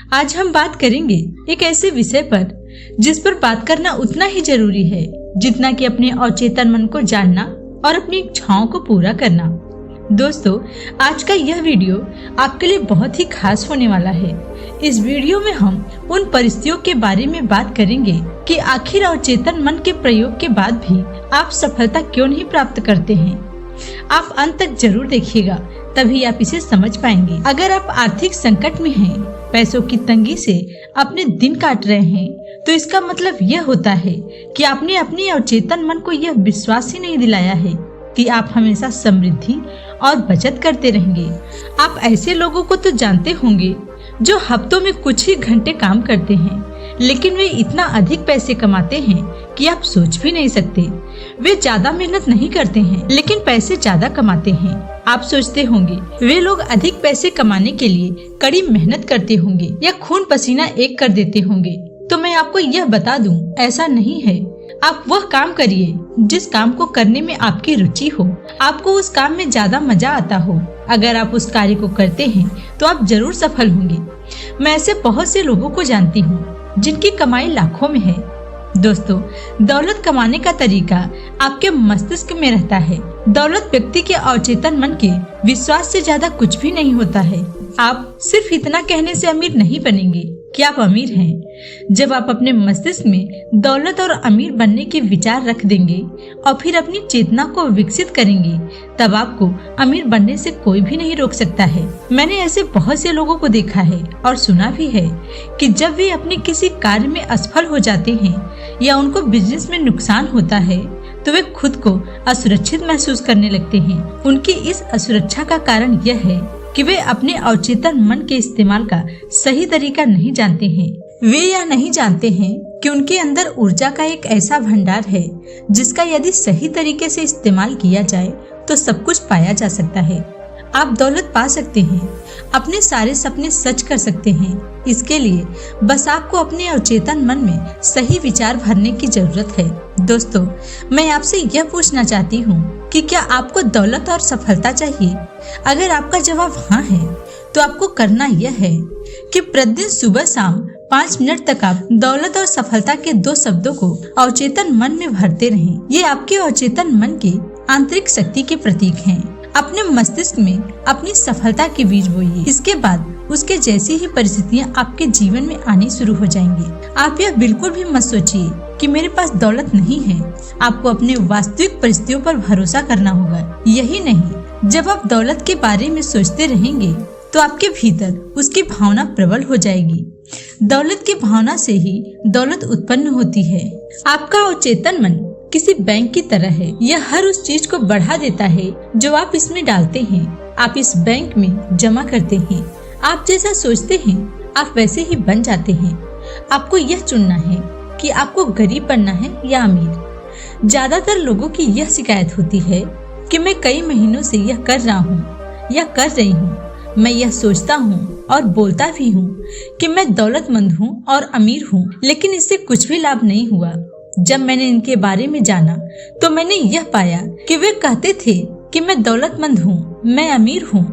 आज हम बात करेंगे एक ऐसे विषय पर जिस पर बात करना उतना ही जरूरी है जितना कि अपने अवचेतन मन को जानना और अपनी इच्छाओं को पूरा करना। दोस्तों, आज का यह वीडियो आपके लिए बहुत ही खास होने वाला है। इस वीडियो में हम उन परिस्थितियों के बारे में बात करेंगे कि आखिर अवचेतन मन के प्रयोग के बाद भी आप सफलता क्यों नहीं प्राप्त करते हैं। आप अंत तक जरूर देखिएगा, तभी आप इसे समझ पाएंगे। अगर आप आर्थिक संकट में हैं, पैसों की तंगी से अपने दिन काट रहे हैं, तो इसका मतलब यह होता है कि आपने अपने अवचेतन मन को यह विश्वास ही नहीं दिलाया है कि आप हमेशा समृद्धि और बचत करते रहेंगे। आप ऐसे लोगों को तो जानते होंगे जो हफ्तों में कुछ ही घंटे काम करते हैं, लेकिन वे इतना अधिक पैसे कमाते हैं कि आप सोच भी नहीं सकते। वे ज्यादा मेहनत नहीं करते हैं, लेकिन पैसे ज्यादा कमाते हैं। आप सोचते होंगे वे लोग अधिक पैसे कमाने के लिए कड़ी मेहनत करते होंगे या खून पसीना एक कर देते होंगे। तो मैं आपको यह बता दूं, ऐसा नहीं है। आप वह काम करिए जिस काम को करने में आपकी रुचि हो, आपको उस काम में ज्यादा मजा आता हो। अगर आप उस कार्य को करते हैं तो आप जरूर सफल होंगे। मैं ऐसे बहुत से लोगों को जानती हूँ जिनकी कमाई लाखों में है। दोस्तों, दौलत कमाने का तरीका आपके मस्तिष्क में रहता है। दौलत व्यक्ति के अवचेतन मन के विश्वास से ज्यादा कुछ भी नहीं होता है। आप सिर्फ इतना कहने से अमीर नहीं बनेंगे कि आप अमीर हैं। जब आप अपने मस्तिष्क में दौलत और अमीर बनने के विचार रख देंगे और फिर अपनी चेतना को विकसित करेंगे, तब आपको अमीर बनने से कोई भी नहीं रोक सकता है। मैंने ऐसे बहुत से लोगों को देखा है और सुना भी है कि जब वे अपने किसी कार्य में असफल हो जाते हैं या उनको बिजनेस में नुकसान होता है, तो वे खुद को असुरक्षित महसूस करने लगते हैं। उनकी इस असुरक्षा का कारण यह है कि वे अपने अवचेतन मन के इस्तेमाल का सही तरीका नहीं जानते हैं। वे यह नहीं जानते हैं कि उनके अंदर ऊर्जा का एक ऐसा भंडार है जिसका यदि सही तरीके से इस्तेमाल किया जाए तो सब कुछ पाया जा सकता है। आप दौलत पा सकते हैं, अपने सारे सपने सच कर सकते हैं। इसके लिए बस आपको अपने अवचेतन मन में सही विचार भरने की जरूरत है। दोस्तों, मैं आपसे यह पूछना चाहती हूँ कि क्या आपको दौलत और सफलता चाहिए? अगर आपका जवाब हाँ है, तो आपको करना यह है कि प्रतिदिन सुबह शाम 5 मिनट तक आप दौलत और सफलता के 2 शब्दों को अवचेतन मन में भरते रहें। ये आपके अवचेतन मन की आंतरिक शक्ति के प्रतीक हैं। अपने मस्तिष्क में अपनी सफलता के बीज बोइए। इसके बाद उसके जैसी ही परिस्थितियाँ आपके जीवन में आनी शुरू हो जाएंगी। आप यह बिल्कुल भी मत सोचिए कि मेरे पास दौलत नहीं है। आपको अपने वास्तविक परिस्थितियों पर भरोसा करना होगा। यही नहीं, जब आप दौलत के बारे में सोचते रहेंगे तो आपके भीतर उसकी भावना प्रबल हो जाएगी। दौलत की भावना से ही दौलत उत्पन्न होती है। आपका अवचेतन मन किसी बैंक की तरह है। यह हर उस चीज को बढ़ा देता है जो आप इसमें डालते हैं। आप इस बैंक में जमा करते हैं। आप जैसा सोचते हैं आप वैसे ही बन जाते हैं। आपको यह चुनना है कि आपको गरीब बनना है या अमीर। ज्यादातर लोगों की यह शिकायत होती है कि मैं कई महीनों से यह कर रहा हूँ या कर रही हूँ। मैं यह सोचता हूँ और बोलता भी हूँ कि मैं दौलतमंद हूँ और अमीर हूँ, लेकिन इससे कुछ भी लाभ नहीं हुआ। जब मैंने इनके बारे में जाना तो मैंने यह पाया कि वे कहते थे कि मैं दौलतमंद हूँ, मैं अमीर हूँ,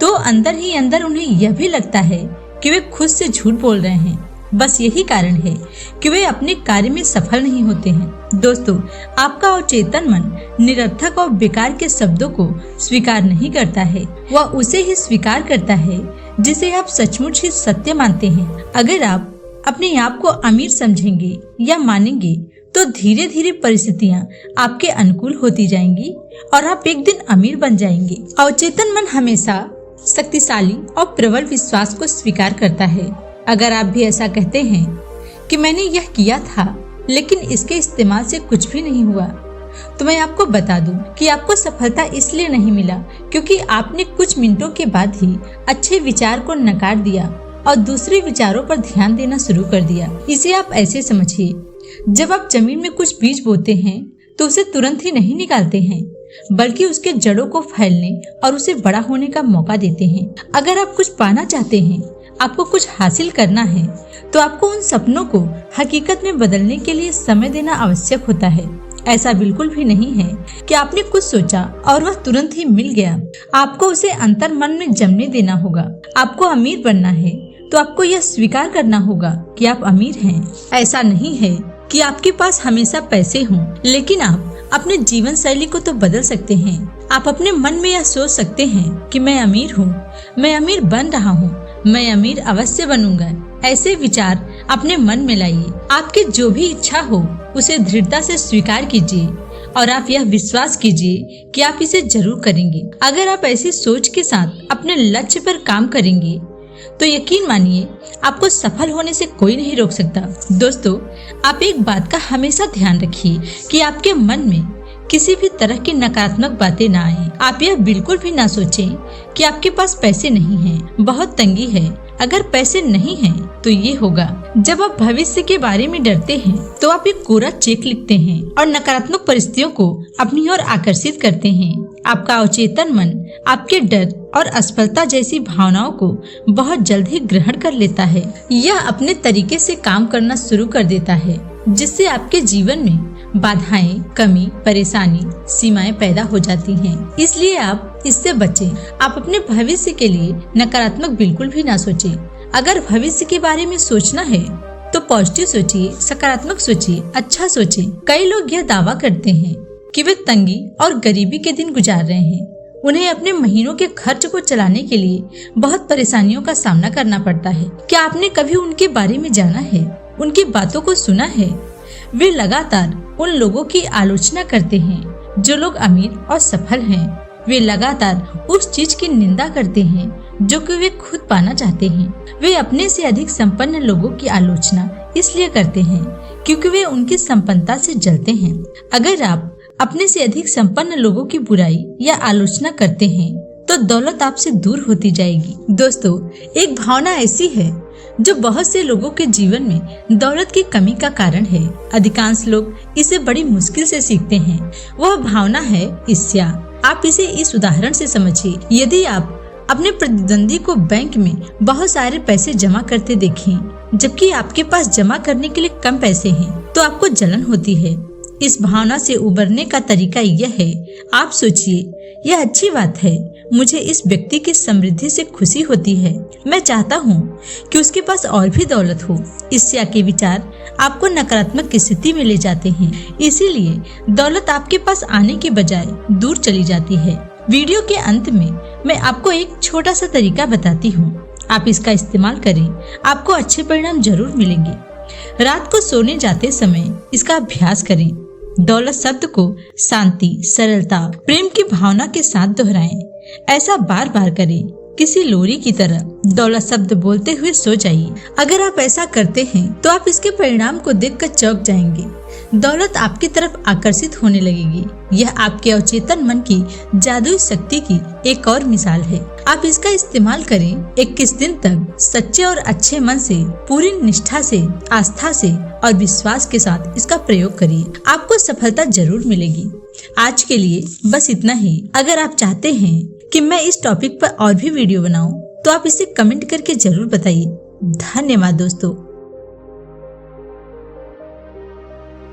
तो अंदर ही अंदर उन्हें यह भी लगता है कि वे खुद से झूठ बोल रहे हैं। बस यही कारण है कि वे अपने कार्य में सफल नहीं होते हैं। दोस्तों, आपका अवचेतन मन निरर्थक और बेकार के शब्दों को स्वीकार नहीं करता है। वह उसे ही स्वीकार करता है जिसे आप सचमुच ही सत्य मानते हैं। अगर आप अपने आप को अमीर समझेंगे या मानेंगे, तो धीरे धीरे परिस्थितियाँ आपके अनुकूल होती जाएंगी और आप एक दिन अमीर बन जाएंगे। अवचेतन मन हमेशा शक्तिशाली और प्रबल विश्वास को स्वीकार करता है। अगर आप भी ऐसा कहते हैं कि मैंने यह किया था लेकिन इसके इस्तेमाल से कुछ भी नहीं हुआ, तो मैं आपको बता दूं कि आपको सफलता इसलिए नहीं मिला क्योंकि आपने कुछ मिनटों के बाद ही अच्छे विचार को नकार दिया और दूसरे विचारों पर ध्यान देना शुरू कर दिया। इसे आप ऐसे समझिए, जब आप जमीन में कुछ बीज बोते हैं तो उसे तुरंत ही नहीं निकालते हैं, बल्कि उसके जड़ों को फैलने और उसे बड़ा होने का मौका देते हैं। अगर आप कुछ पाना चाहते हैं, आपको कुछ हासिल करना है, तो आपको उन सपनों को हकीकत में बदलने के लिए समय देना आवश्यक होता है। ऐसा बिल्कुल भी नहीं है कि आपने कुछ सोचा और वह तुरंत ही मिल गया। आपको उसे अंतर मन में जमने देना होगा। आपको अमीर बनना है तो आपको यह स्वीकार करना होगा कि आप अमीर हैं। ऐसा नहीं है कि आपके पास हमेशा पैसे हों, लेकिन आप अपने जीवन शैली को तो बदल सकते हैं। आप अपने मन में यह सोच सकते हैं कि मैं अमीर हूँ, मैं अमीर बन रहा हूँ, मैं अमीर अवश्य बनूंगा। ऐसे विचार अपने मन में लाइए। आपकी जो भी इच्छा हो उसे दृढ़ता से स्वीकार कीजिए और आप यह विश्वास कीजिए कि आप इसे जरूर करेंगे। अगर आप ऐसी सोच के साथ अपने लक्ष्य पर काम करेंगे तो यकीन मानिए आपको सफल होने से कोई नहीं रोक सकता। दोस्तों, आप एक बात का हमेशा ध्यान रखिए कि आपके मन में किसी भी तरह की नकारात्मक बातें ना आए। आप यह बिल्कुल भी ना सोचें कि आपके पास पैसे नहीं हैं, बहुत तंगी है। अगर पैसे नहीं हैं तो ये होगा। जब आप भविष्य के बारे में डरते हैं तो आप एक कोरा चेक लिखते हैं और नकारात्मक परिस्थितियों को अपनी ओर आकर्षित करते हैं। आपका अवचेतन मन आपके डर और असफलता जैसी भावनाओं को बहुत जल्द ही ग्रहण कर लेता है। यह अपने तरीके से काम करना शुरू कर देता है, जिससे आपके जीवन में बाधाएं, कमी, परेशानी, सीमाएं पैदा हो जाती हैं। इसलिए आप इससे बचें। आप अपने भविष्य के लिए नकारात्मक बिल्कुल भी ना सोचें। अगर भविष्य के बारे में सोचना है तो पॉजिटिव सोचिए, सकारात्मक सोचिए, अच्छा सोचिए। कई लोग यह दावा करते हैं कि वे तंगी और गरीबी के दिन गुजार रहे हैं। उन्हें अपने महीनों के खर्च को चलाने के लिए बहुत परेशानियों का सामना करना पड़ता है। क्या आपने कभी उनके बारे में जाना है, उनकी बातों को सुना है? वे लगातार उन लोगों की आलोचना करते हैं जो लोग अमीर और सफल हैं। वे लगातार उस चीज की निंदा करते हैं जो कि वे खुद पाना चाहते हैं। वे अपने से अधिक संपन्न लोगों की आलोचना इसलिए करते हैं क्योंकि वे उनकी संपन्नता से जलते हैं। अगर आप अपने से अधिक संपन्न लोगों की बुराई या आलोचना करते हैं तो दौलत आपसे दूर होती जाएगी। दोस्तों, एक भावना ऐसी है जो बहुत से लोगों के जीवन में दौलत की कमी का कारण है। अधिकांश लोग इसे बड़ी मुश्किल से सीखते हैं। वह भावना है ईर्ष्या। आप इसे इस उदाहरण से समझिए। यदि आप अपने प्रतिद्वंदी को बैंक में बहुत सारे पैसे जमा करते देखें जबकि आपके पास जमा करने के लिए कम पैसे हैं, तो आपको जलन होती है। इस भावना से उबरने का तरीका यह है, आप सोचिए, यह अच्छी बात है, मुझे इस व्यक्ति की समृद्धि से खुशी होती है, मैं चाहता हूँ कि उसके पास और भी दौलत हो। ईर्ष्या के विचार आपको नकारात्मक स्थिति में ले जाते हैं, इसीलिए दौलत आपके पास आने के बजाय दूर चली जाती है। वीडियो के अंत में मैं आपको एक छोटा सा तरीका बताती हूँ, आप इसका इस्तेमाल करें, आपको अच्छे परिणाम जरूर मिलेंगे। रात को सोने जाते समय इसका अभ्यास करें। दौलत शब्द को शांति, सरलता, प्रेम की भावना के साथ दोहराएं। ऐसा बार बार करें, किसी लोरी की तरह दौलत शब्द बोलते हुए सो जाइए। अगर आप ऐसा करते हैं तो आप इसके परिणाम को देखकर चौंक जाएंगे। दौलत आपकी तरफ आकर्षित होने लगेगी। यह आपके अवचेतन मन की जादुई शक्ति की एक और मिसाल है। आप इसका इस्तेमाल करें। 21 दिन तक सच्चे और अच्छे मन से, पूरी निष्ठा से, आस्था से और विश्वास के साथ इसका प्रयोग करिए। आपको सफलता जरूर मिलेगी। आज के लिए बस इतना ही। अगर आप चाहते हैं कि मैं इस टॉपिक पर और भी वीडियो बनाऊं, तो आप इसे कमेंट करके जरूर बताइए। धन्यवाद दोस्तों।